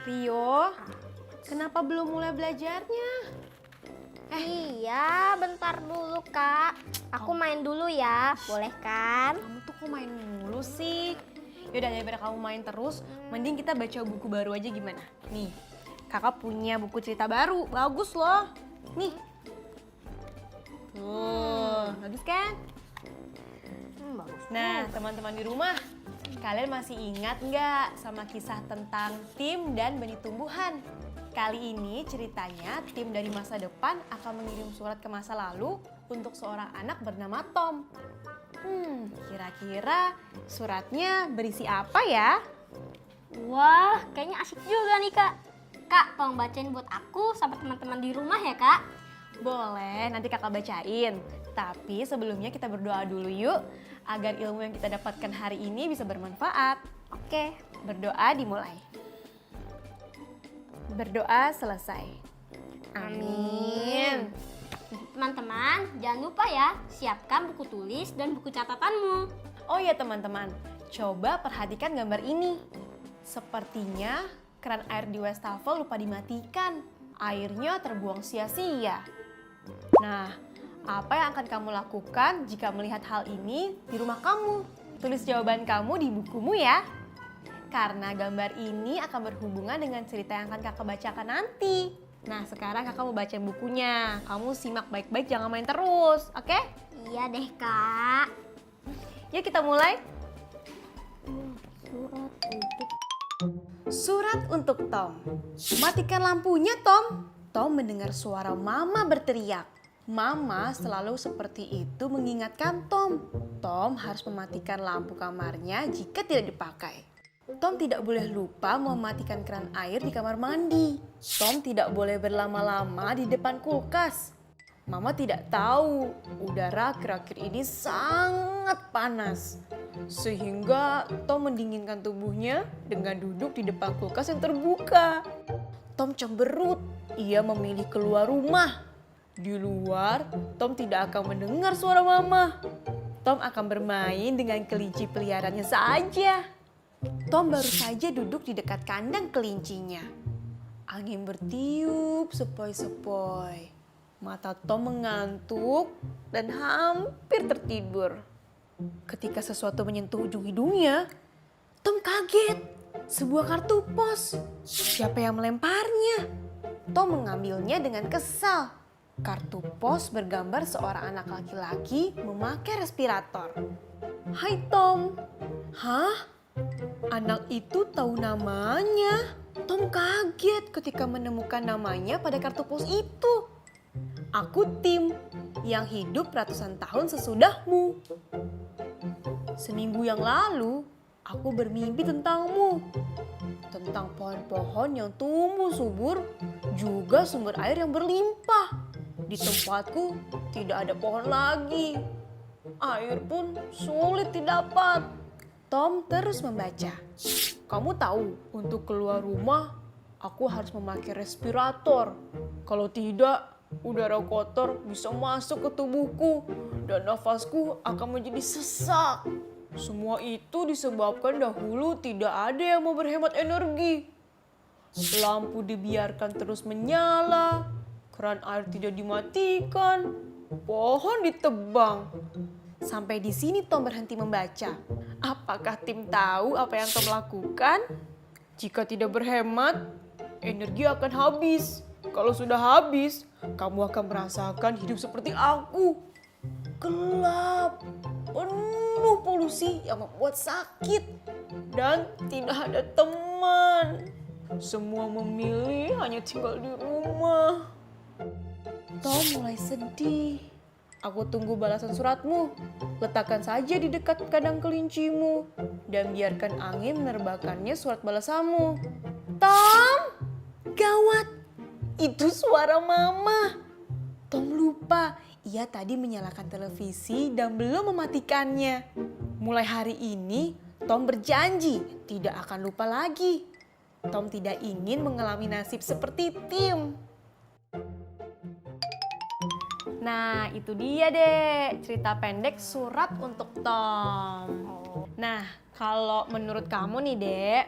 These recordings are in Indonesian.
Rio, kenapa belum mulai belajarnya? Iya, bentar dulu Kak. Aku main dulu ya, boleh kan? Kamu tuh kok main mulu sih? Yaudah, daripada kamu main terus, mending kita baca buku baru aja gimana? Nih, kakak punya buku cerita baru, bagus loh. Nih. Tuh, bagus kan? Bagus. Nah, teman-teman di rumah, kalian masih ingat nggak sama kisah tentang Tim dan benih tumbuhan? Kali ini ceritanya tim dari masa depan akan mengirim surat ke masa lalu untuk seorang anak bernama Tom. Kira-kira suratnya berisi apa ya? Wah, kayaknya asik juga nih Kak. Kak, tolong bacain buat aku sama teman-teman di rumah ya Kak. Boleh, nanti kakak bacain. Tapi sebelumnya kita berdoa dulu yuk, agar ilmu yang kita dapatkan hari ini bisa bermanfaat. Oke. Berdoa dimulai. Berdoa selesai. Amin. Teman-teman, jangan lupa ya, siapkan buku tulis dan buku catatanmu. Oh ya teman-teman, coba perhatikan gambar ini. Sepertinya keran air di wastafel lupa dimatikan. Airnya terbuang sia-sia. Nah, apa yang akan kamu lakukan jika melihat hal ini di rumah kamu? Tulis jawaban kamu di bukumu ya. Karena gambar ini akan berhubungan dengan cerita yang akan kakak bacakan nanti. Nah, sekarang kakak mau baca bukunya. Kamu simak baik-baik, jangan main terus, oke? Iya deh Kak. Yuk kita mulai. Surat untuk Surat untuk Tom. Matikan lampunya, Tom. Tom mendengar suara Mama berteriak. Mama selalu seperti itu mengingatkan Tom. Tom harus mematikan lampu kamarnya jika tidak dipakai. Tom tidak boleh lupa mematikan keran air di kamar mandi. Tom tidak boleh berlama-lama di depan kulkas. Mama tidak tahu udara akhir-akhir ini sangat panas. Sehingga Tom mendinginkan tubuhnya dengan duduk di depan kulkas yang terbuka. Tom cemberut, ia memilih keluar rumah. Di luar, Tom tidak akan mendengar suara Mama. Tom akan bermain dengan kelinci peliharaannya saja. Tom baru saja duduk di dekat kandang kelincinya. Angin bertiup sepoi-sepoi. Mata Tom mengantuk dan hampir tertidur. Ketika sesuatu menyentuh ujung hidungnya, Tom kaget. Sebuah kartu pos. Siapa yang melemparnya? Tom mengambilnya dengan kesal. Kartu pos bergambar seorang anak laki-laki memakai respirator. Hai Tom. Hah? Anak itu tahu namanya. Tom kaget ketika menemukan namanya pada kartu pos itu. Aku Tim, yang hidup ratusan tahun sesudahmu. Seminggu yang lalu, aku bermimpi tentangmu. Tentang pohon-pohon yang tumbuh subur, juga sumber air yang berlimpah. Di tempatku tidak ada pohon lagi. Air pun sulit didapat. Tom terus membaca. Kamu tahu, untuk keluar rumah, aku harus memakai respirator. Kalau tidak, udara kotor bisa masuk ke tubuhku dan nafasku akan menjadi sesak. Semua itu disebabkan dahulu tidak ada yang mau berhemat energi. Lampu dibiarkan terus menyala, keran air tidak dimatikan, pohon ditebang. Sampai di sini Tom berhenti membaca. Apakah Tim tahu apa yang Tom lakukan? Jika tidak berhemat, energi akan habis. Kalau sudah habis, kamu akan merasakan hidup seperti aku. Gelap, penuh polusi yang membuat sakit, dan tidak ada teman. Semua memilih hanya tinggal di rumah. Tom mulai sedih. Aku tunggu balasan suratmu. Letakkan saja di dekat kandang kelincimu dan biarkan angin menerbangkannya surat balasanmu. Tom, gawat. Itu suara mama. Tom lupa, ia tadi menyalakan televisi dan belum mematikannya. Mulai hari ini, Tom berjanji tidak akan lupa lagi. Tom tidak ingin mengalami nasib seperti Tim. Nah, itu dia deh cerita pendek surat untuk Tom. Nah, kalau menurut kamu nih, Dek,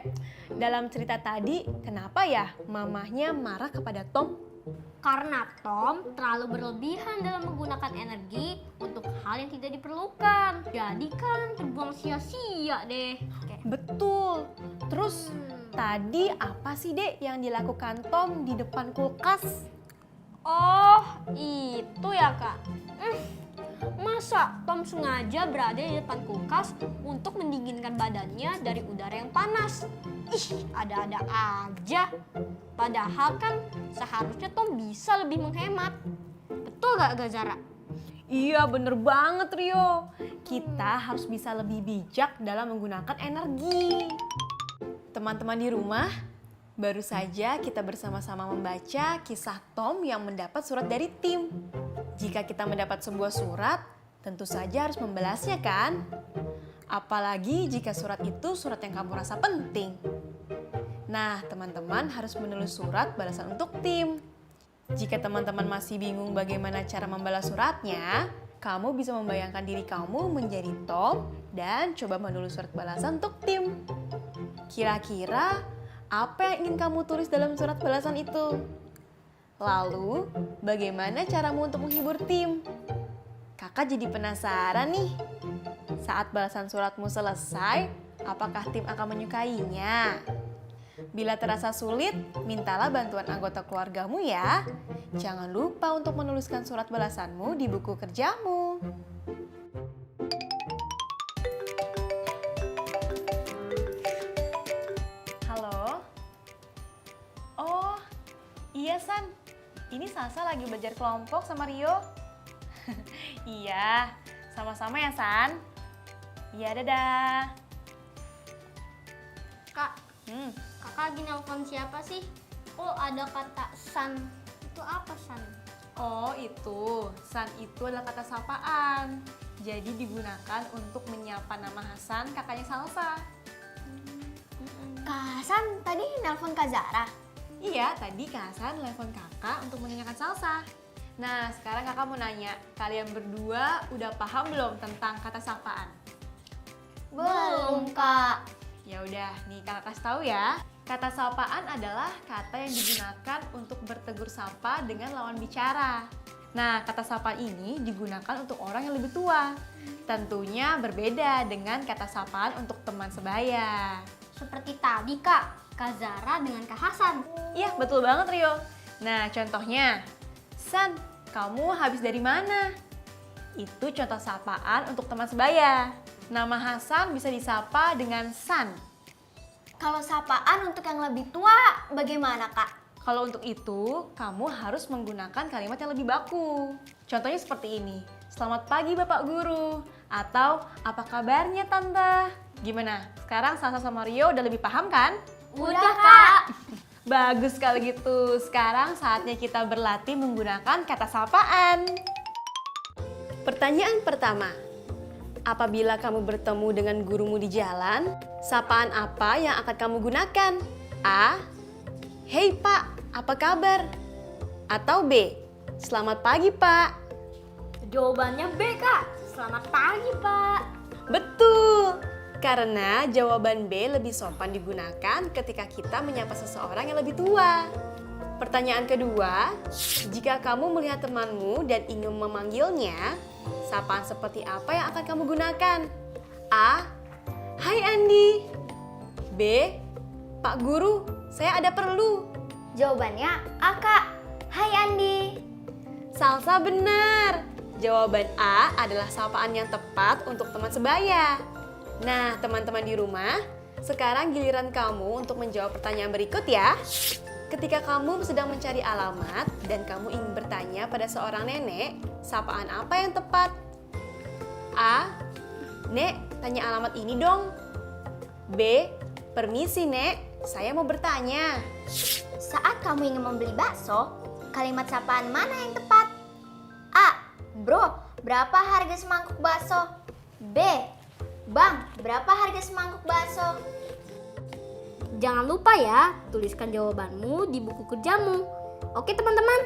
dalam cerita tadi kenapa ya mamahnya marah kepada Tom? Karena Tom terlalu berlebihan dalam menggunakan energi untuk hal yang tidak diperlukan. Jadi kan terbuang sia-sia deh. Betul. Terus tadi apa sih, Dek, yang dilakukan Tom di depan kulkas? Oh, itu ya Kak. Masa Tom sengaja berada di depan kulkas untuk mendinginkan badannya dari udara yang panas? Ih, ada-ada aja. Padahal kan seharusnya Tom bisa lebih menghemat. Betul gak Zara? Iya, bener banget, Rio. Kita harus bisa lebih bijak dalam menggunakan energi. Teman-teman di rumah, baru saja kita bersama-sama membaca kisah Tom yang mendapat surat dari Tim. Jika kita mendapat sebuah surat, tentu saja harus membalasnya kan? Apalagi jika surat itu surat yang kamu rasa penting. Nah, teman-teman harus menulis surat balasan untuk Tim. Jika teman-teman masih bingung bagaimana cara membalas suratnya, kamu bisa membayangkan diri kamu menjadi Tom dan coba menulis surat balasan untuk Tim. Kira-kira apa yang ingin kamu tulis dalam surat balasan itu? Lalu, bagaimana caramu untuk menghibur Tim? Kakak jadi penasaran nih. Saat balasan suratmu selesai, apakah Tim akan menyukainya? Bila terasa sulit, mintalah bantuan anggota keluargamu ya. Jangan lupa untuk menuliskan surat balasanmu di buku kerjamu. Halo? Oh, iya San. Ini Salsa lagi belajar kelompok sama Rio. Iya, sama-sama ya San. Iya, dadah. Kak, kakak lagi nelpon siapa sih? Kok ada kata San? Itu apa San? Oh itu, San itu adalah kata sapaan. Jadi digunakan untuk menyapa nama Hasan, kakaknya Salsa. Kak Hasan tadi nelpon Kak Zara. Iya, tadi Kak Hasan telepon kakak untuk menanyakan Salsa. Nah, sekarang kakak mau nanya, kalian berdua udah paham belum tentang kata sapaan? Belum, Kak. Ya udah, nih kakak kasih tahu ya. Kata sapaan adalah kata yang digunakan untuk bertegur sapa dengan lawan bicara. Nah, kata sapaan ini digunakan untuk orang yang lebih tua. Tentunya berbeda dengan kata sapaan untuk teman sebaya. Seperti tadi Kak Zara dengan Kak Hasan. Iya, betul banget Rio. Nah, contohnya, San, kamu habis dari mana? Itu contoh sapaan untuk teman sebaya. Nama Hasan bisa disapa dengan San. Kalau sapaan untuk yang lebih tua, bagaimana, Kak? Kalau untuk itu, kamu harus menggunakan kalimat yang lebih baku. Contohnya seperti ini. Selamat pagi Bapak Guru. Atau, apa kabarnya Tante? Gimana? Sekarang Salsa sama Rio udah lebih paham kan? Udah, Kak. Bagus kalau gitu. Sekarang saatnya kita berlatih menggunakan kata sapaan. Pertanyaan pertama. Apabila kamu bertemu dengan gurumu di jalan, sapaan apa yang akan kamu gunakan? A. Hei Pak, apa kabar? Atau B. Selamat pagi Pak. Jawabannya B Kak. Selamat pagi Pak. Betul. Karena jawaban B lebih sopan digunakan ketika kita menyapa seseorang yang lebih tua. Pertanyaan kedua, jika kamu melihat temanmu dan ingin memanggilnya, sapaan seperti apa yang akan kamu gunakan? A. Hai Andi. B. Pak Guru, saya ada perlu. Jawabannya A, Kak. Hai Andi. Salsa benar. Jawaban A adalah sapaan yang tepat untuk teman sebaya. Nah, teman-teman di rumah, sekarang giliran kamu untuk menjawab pertanyaan berikut ya. Ketika kamu sedang mencari alamat dan kamu ingin bertanya pada seorang nenek, sapaan apa yang tepat? A. Nek, tanya alamat ini dong. B. Permisi, Nek, saya mau bertanya. Saat kamu ingin membeli bakso, kalimat sapaan mana yang tepat? A. Bro, berapa harga semangkuk bakso? B. Bang, berapa harga semangkuk bakso? Jangan lupa ya, tuliskan jawabanmu di buku kerjamu. Oke teman-teman.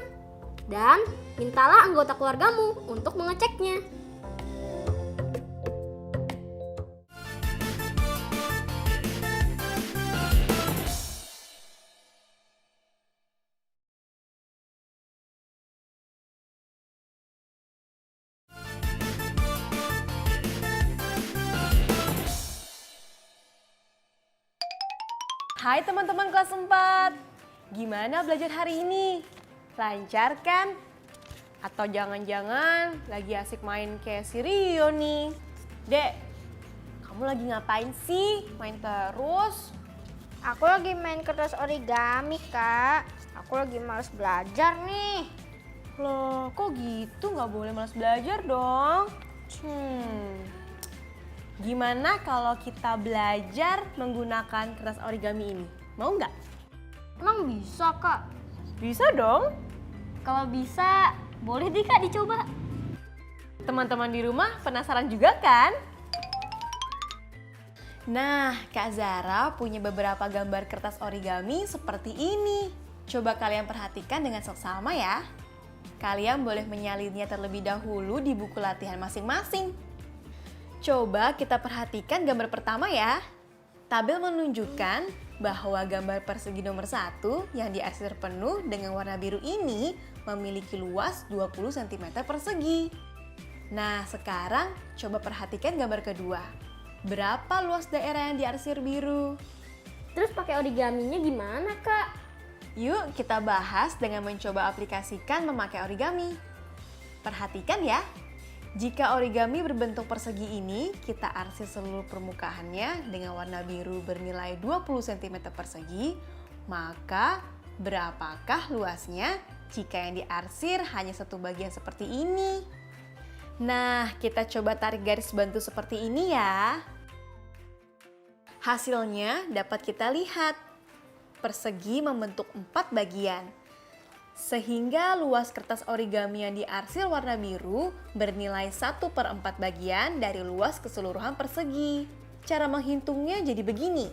Dan mintalah anggota keluargamu untuk mengeceknya. Hai teman-teman kelas 4. Gimana belajar hari ini? Lancar kan? Atau jangan-jangan lagi asik main kayak si Rio nih? Dek, kamu lagi ngapain sih? Main terus? Aku lagi main kertas origami, Kak. Aku lagi males belajar nih. Loh, kok gitu? Nggak boleh malas belajar dong. Gimana kalau kita belajar menggunakan kertas origami ini? Mau nggak? Emang bisa Kak? Bisa dong. Kalau bisa, boleh deh Kak dicoba. Teman-teman di rumah penasaran juga kan? Nah, Kak Zara punya beberapa gambar kertas origami seperti ini. Coba kalian perhatikan dengan seksama ya. Kalian boleh menyalinnya terlebih dahulu di buku latihan masing-masing. Coba kita perhatikan gambar pertama ya. Tabel menunjukkan bahwa gambar persegi nomor 1 yang diarsir penuh dengan warna biru ini memiliki luas 20 cm persegi. Nah, sekarang coba perhatikan gambar kedua. Berapa luas daerah yang diarsir biru? Terus pakai origaminya gimana Kak? Yuk kita bahas dengan mencoba aplikasikan memakai origami. Perhatikan ya. Jika origami berbentuk persegi ini, kita arsir seluruh permukaannya dengan warna biru bernilai 20 cm persegi, maka berapakah luasnya jika yang diarsir hanya satu bagian seperti ini? Nah, kita coba tarik garis bantu seperti ini ya. Hasilnya dapat kita lihat. Persegi membentuk 4 bagian. Sehingga luas kertas origami yang diarsir warna biru bernilai 1/4 bagian dari luas keseluruhan persegi. Cara menghitungnya jadi begini.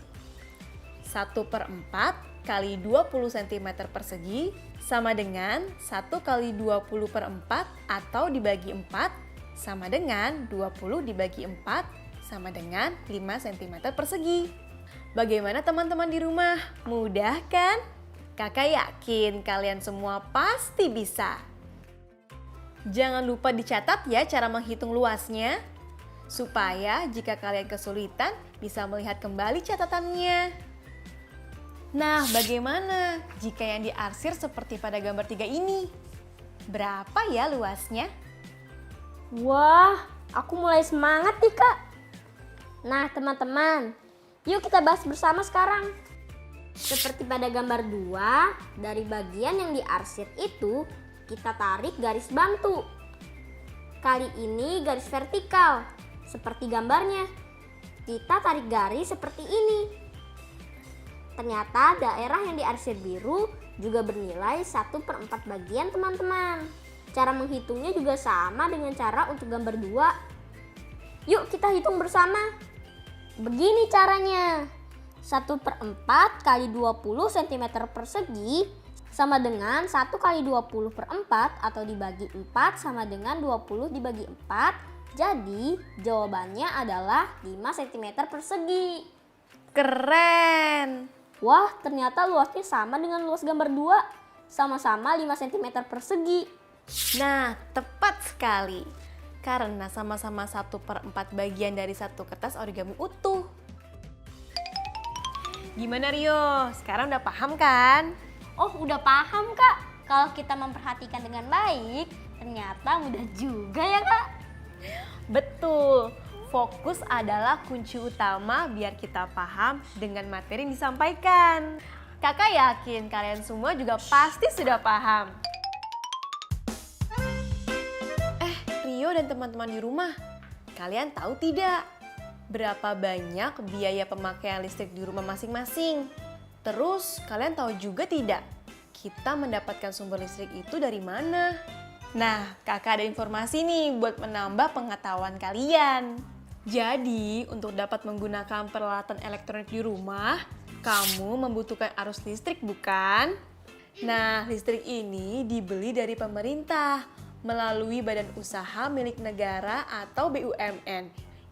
1/4 kali 20 cm persegi sama dengan 1 kali 20/4 atau dibagi 4 sama dengan 20 dibagi 4 sama dengan 5 cm persegi. Bagaimana teman-teman di rumah? Mudah kan? Kakak yakin kalian semua pasti bisa. Jangan lupa dicatat ya cara menghitung luasnya, supaya jika kalian kesulitan bisa melihat kembali catatannya. Nah, bagaimana jika yang diarsir seperti pada gambar 3 ini? Berapa ya luasnya? Wah, aku mulai semangat nih Kak. Nah teman-teman, yuk kita bahas bersama sekarang. Seperti pada gambar 2, dari bagian yang diarsir itu kita tarik garis bantu. Kali ini garis vertikal, seperti gambarnya. Kita tarik garis seperti ini. Ternyata daerah yang diarsir biru juga bernilai 1/4 bagian teman-teman. Cara menghitungnya juga sama dengan cara untuk gambar 2. Yuk kita hitung bersama. Begini caranya. 1/4 kali 20 cm persegi sama dengan 1 kali 20/4 atau dibagi 4 sama dengan 20 dibagi 4. Jadi jawabannya adalah 5 cm persegi. Keren! Wah, ternyata luasnya sama dengan luas gambar 2. Sama-sama 5 cm persegi. Nah, tepat sekali. Karena sama-sama 1/4 bagian dari satu kertas origami utuh. Gimana Rio? Sekarang udah paham kan? Oh, udah paham Kak. Kalau kita memperhatikan dengan baik, ternyata mudah juga ya Kak. Betul. Fokus adalah kunci utama biar kita paham dengan materi yang disampaikan. Kakak yakin kalian semua juga pasti sudah paham. Rio dan teman-teman di rumah, kalian tahu tidak berapa banyak biaya pemakaian listrik di rumah masing-masing? Terus kalian tahu juga tidak kita mendapatkan sumber listrik itu dari mana? Nah, kakak ada informasi nih buat menambah pengetahuan kalian. Jadi, untuk dapat menggunakan peralatan elektronik di rumah, kamu membutuhkan arus listrik, bukan? Nah, listrik ini dibeli dari pemerintah melalui badan usaha milik negara atau BUMN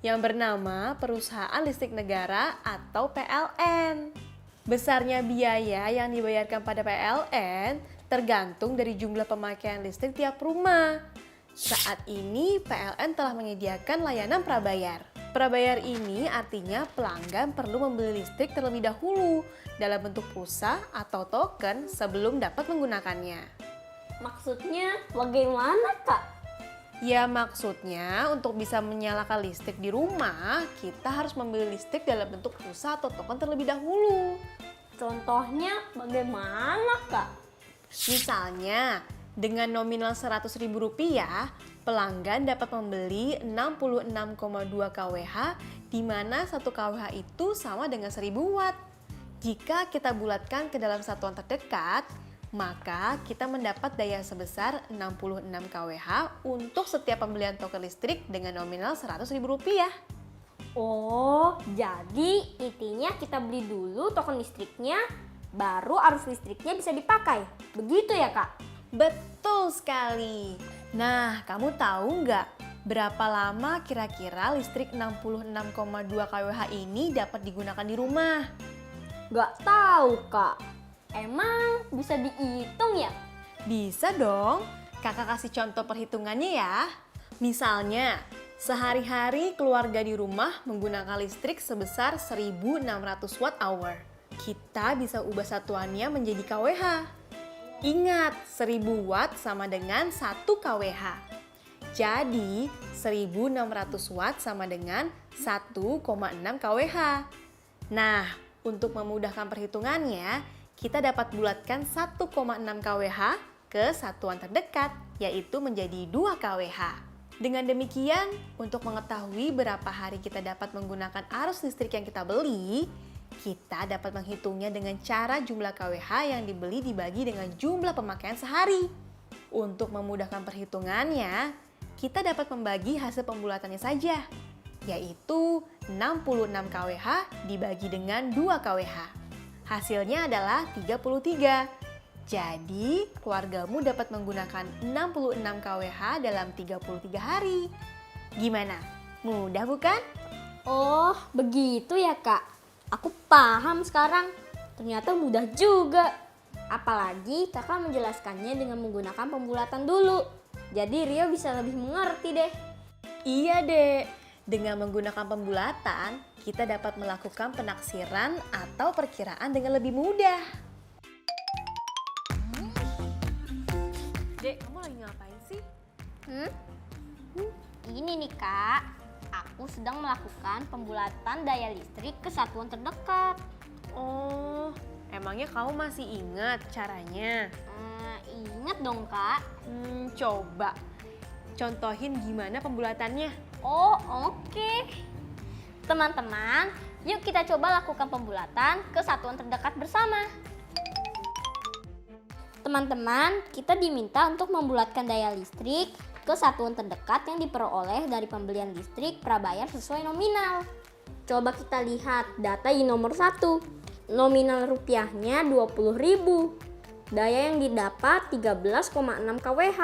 yang bernama Perusahaan Listrik Negara atau PLN. Besarnya biaya yang dibayarkan pada PLN tergantung dari jumlah pemakaian listrik tiap rumah. Saat ini PLN telah menyediakan layanan prabayar. Prabayar ini artinya pelanggan perlu membeli listrik terlebih dahulu dalam bentuk pulsa atau token sebelum dapat menggunakannya. Maksudnya bagaimana, Kak? Ya, maksudnya untuk bisa menyalakan listrik di rumah, kita harus membeli listrik dalam bentuk pulsa atau token terlebih dahulu. Contohnya bagaimana, Kak? Misalnya, dengan nominal Rp100.000, pelanggan dapat membeli 66,2 kWh, di mana 1 kWh itu sama dengan 1000 watt. Jika kita bulatkan ke dalam satuan terdekat, maka kita mendapat daya sebesar 66 kWh untuk setiap pembelian token listrik dengan nominal Rp100.000. Oh, jadi intinya kita beli dulu token listriknya, baru arus listriknya bisa dipakai. Begitu ya, Kak? Betul sekali. Nah, kamu tahu nggak berapa lama kira-kira listrik 66,2 kWh ini dapat digunakan di rumah? Nggak tahu, Kak. Emang bisa dihitung ya? Bisa dong. Kakak kasih contoh perhitungannya ya. Misalnya, sehari-hari keluarga di rumah menggunakan listrik sebesar 1600 watt hour. Kita bisa ubah satuannya menjadi kWh. Ingat, 1000 watt sama dengan 1 kWh. Jadi, 1600 watt sama dengan 1,6 kWh. Nah, untuk memudahkan perhitungannya, kita dapat bulatkan 1,6 kWh ke satuan terdekat, yaitu menjadi 2 kWh. Dengan demikian, untuk mengetahui berapa hari kita dapat menggunakan arus listrik yang kita beli, kita dapat menghitungnya dengan cara jumlah kWh yang dibeli dibagi dengan jumlah pemakaian sehari. Untuk memudahkan perhitungannya, kita dapat membagi hasil pembulatannya saja, yaitu 66 kWh dibagi dengan 2 kWh. Hasilnya adalah 33. Jadi, keluargamu dapat menggunakan 66 kWh dalam 33 hari. Gimana? Mudah bukan? Oh, begitu ya, Kak. Aku paham sekarang. Ternyata mudah juga. Apalagi kakak menjelaskannya dengan menggunakan pembulatan dulu. Jadi Rio bisa lebih mengerti deh. Iya, Dek. Dengan menggunakan pembulatan, kita dapat melakukan penaksiran atau perkiraan dengan lebih mudah. Dek, kamu lagi ngapain sih? Ini nih Kak, aku sedang melakukan pembulatan daya listrik ke satuan terdekat. Oh, emangnya kamu masih ingat caranya? Ingat dong Kak. Coba contohin gimana pembulatannya. Oh oke. Teman-teman, yuk kita coba lakukan pembulatan ke satuan terdekat bersama. Teman-teman, kita diminta untuk membulatkan daya listrik ke satuan terdekat yang diperoleh dari pembelian listrik prabayar sesuai nominal. Coba kita lihat data di nomor 1. Nominal rupiahnya 20.000. Daya yang didapat 13,6 kWh.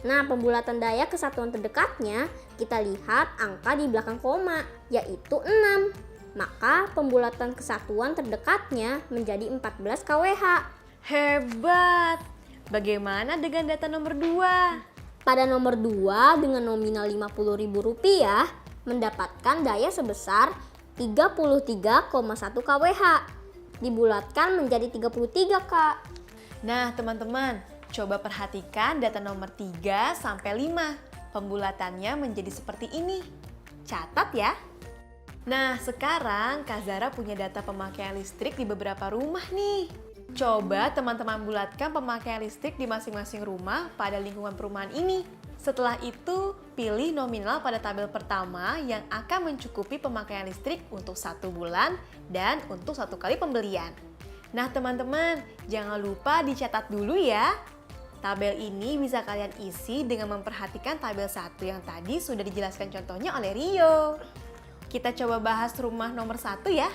Nah, pembulatan daya ke satuan terdekatnya, kita lihat angka di belakang koma, yaitu 6. Maka pembulatan ke satuan terdekatnya menjadi 14 kWh. Hebat! Bagaimana dengan data nomor 2? Pada nomor 2 dengan nominal Rp50.000 mendapatkan daya sebesar 33,1 kWh. Dibulatkan menjadi 33, Kak. Nah, teman-teman, coba perhatikan data nomor 3 sampai 5. Pembulatannya menjadi seperti ini. Catat ya. Nah, sekarang Kak Zara punya data pemakaian listrik di beberapa rumah nih. Coba teman-teman bulatkan pemakaian listrik di masing-masing rumah pada lingkungan perumahan ini. Setelah itu, pilih nominal pada tabel pertama yang akan mencukupi pemakaian listrik untuk 1 bulan dan untuk 1 kali pembelian. Nah teman-teman, jangan lupa dicatat dulu ya. Tabel ini bisa kalian isi dengan memperhatikan tabel 1 yang tadi sudah dijelaskan contohnya oleh Rio. Kita coba bahas rumah nomor 1 ya.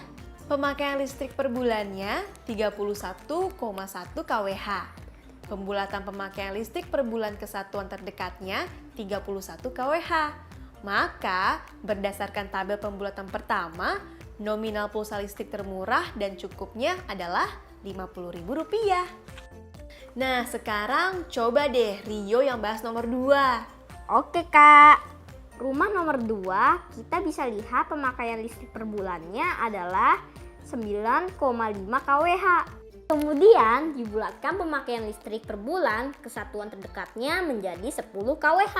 Pemakaian listrik per bulannya 31,1 kWh. Pembulatan pemakaian listrik per bulan kesatuan terdekatnya 31 kWh. Maka berdasarkan tabel pembulatan pertama, nominal pulsa listrik termurah dan cukupnya adalah Rp50.000. Nah sekarang coba deh Rio yang bahas nomor 2. Oke Kak. Rumah nomor 2 kita bisa lihat pemakaian listrik per bulannya adalah 9,5 kWh. Kemudian dibulatkan pemakaian listrik per bulan kesatuan terdekatnya menjadi 10 kWh.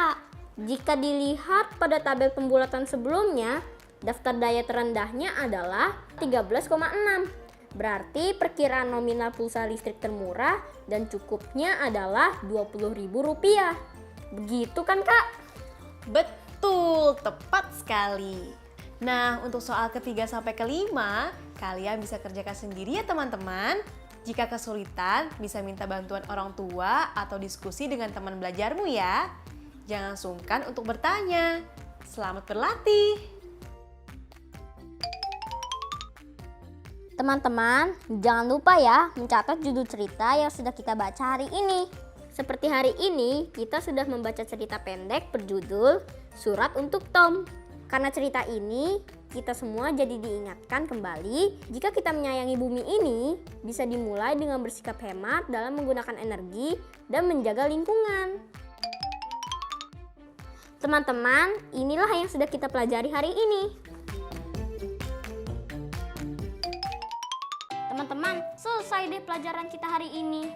Jika dilihat pada tabel pembulatan sebelumnya, daftar daya terendahnya adalah 13,6. Berarti perkiraan nominal pulsa listrik termurah dan cukupnya adalah Rp20.000. Begitu kan Kak? Betul, tepat sekali. Nah, untuk soal ketiga sampai kelima, kalian bisa kerjakan sendiri ya teman-teman. Jika kesulitan, bisa minta bantuan orang tua atau diskusi dengan teman belajarmu ya. Jangan sungkan untuk bertanya. Selamat berlatih! Teman-teman, jangan lupa ya mencatat judul cerita yang sudah kita baca hari ini. Seperti hari ini, kita sudah membaca cerita pendek berjudul Surat untuk Tom. Karena cerita ini, kita semua jadi diingatkan kembali jika kita menyayangi bumi ini bisa dimulai dengan bersikap hemat dalam menggunakan energi dan menjaga lingkungan. Teman-teman, inilah yang sudah kita pelajari hari ini. Teman-teman, selesai deh pelajaran kita hari ini.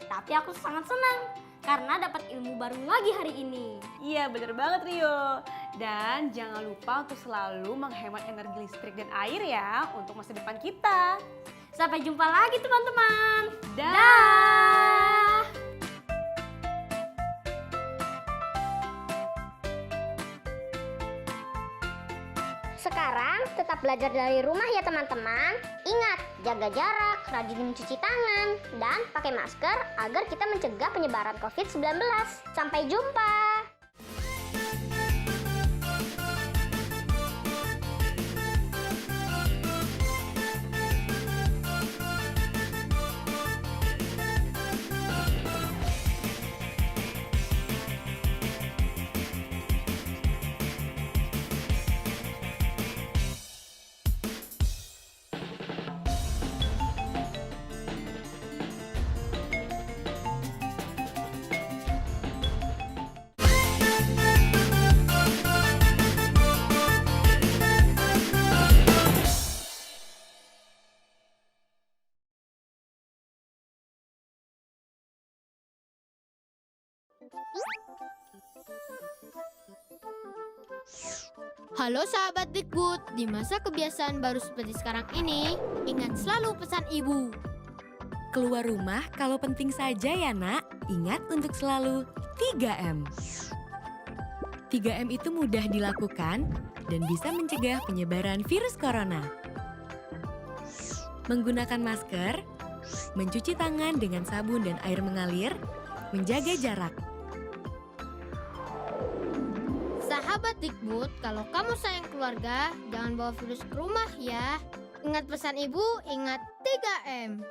Tapi aku sangat senang karena dapat ilmu baru lagi hari ini. Iya bener banget Rio. Dan jangan lupa untuk selalu menghemat energi listrik dan air ya untuk masa depan kita. Sampai jumpa lagi teman-teman. Dah. Sekarang tetap belajar dari rumah ya teman-teman. Ingat, jaga jarak, rajin mencuci tangan, dan pakai masker agar kita mencegah penyebaran COVID-19. Sampai jumpa! Halo sahabat Dikbud, di masa kebiasaan baru seperti sekarang ini, ingat selalu pesan ibu. Keluar rumah kalau penting saja ya nak, ingat untuk selalu 3M. 3M itu mudah dilakukan dan bisa mencegah penyebaran virus corona. Menggunakan masker, mencuci tangan dengan sabun dan air mengalir, menjaga jarak. Sahabat Dikbud, kalau kamu sayang keluarga, jangan bawa virus ke rumah ya. Ingat pesan ibu, ingat 3M.